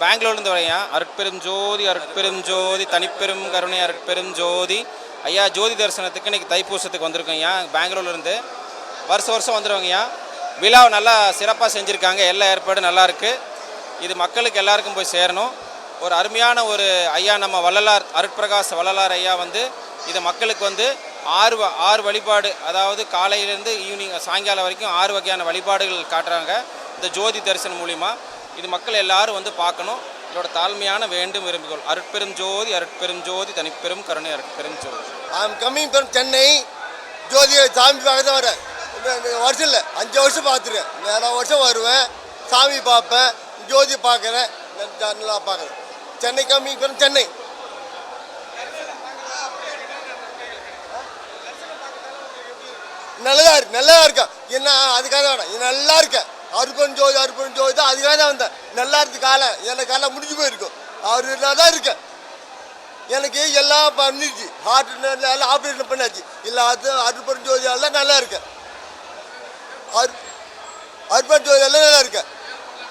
பெங்களூர்லேருந்து வரையா. அருட்பெரும் ஜோதி அருட்பெரும் ஜோதி தனிப்பெரும் கருணை அருட்பெரும் ஜோதி. ஐயா ஜோதி தரிசனத்துக்கு இன்றைக்கி தைப்பூசத்துக்கு வந்திருக்கோம் ஐயா. பெங்களூர்லேருந்து வருஷம் வந்துடுவாங்க ஐயா. விழாவை நல்லா சிறப்பாக செஞ்சுருக்காங்க. எல்லா ஏற்பாடும் நல்லாயிருக்கு. இது மக்களுக்கு எல்லாருக்கும் போய் சேரணும். ஒரு அருமையான ஒரு ஐயா நம்ம வள்ளலார் அருட்பிரகாஷ் வள்ளலார் ஐயா இதை மக்களுக்கு ஆறு வழிபாடு, அதாவது காலையிலேருந்து ஈவினிங் சாயங்காலம் வரைக்கும் 6 வகையான வழிபாடுகள் காட்டுறாங்க இந்த ஜோதி தரிசனம் மூலிமா. இது மக்கள் எல்லாரும் பார்க்கணும். இதோட தாழ்மையான வேண்டும் விரும்பிக்கொள். அருட்பெரும் ஜோதி அருட்பெரும் ஜோதி தனிப்பெரும் கருணை அருட்பெரும் ஜோதி. I am coming from Chennai. ஜோதியை சாமி பார்க்க தான் வரேன். வருஷம் இல்லை 5 வருஷம் பார்த்துருக்கேன். நான் வருஷம் வருவேன், சாமி பார்ப்பேன், ஜோதி பார்க்குறேன், நல்லா பார்க்குறேன். Chennai coming from Chennai. நல்லா இருக்கா என்ன அதுக்காக வேணாம். இது நல்லா இருக்கேன். அருப்பன் ஜோதி தான் அதுக்காக தான் வந்தேன். நல்லா இருக்கு. எனக்கு காலை முடிஞ்சு போயிருக்கும். அவர் தான் இருக்கேன். எனக்கு எல்லாம் பண்ணிடுச்சு. ஹார்ட் எல்லாம் ஆப்ரேஷன் பண்ணாச்சு. இல்லை அது அருப்பன் ஜோதி எல்லாம் நல்லா இருக்கேன். அருப்பன் ஜோதி எல்லாம் நல்லா இருக்கேன்.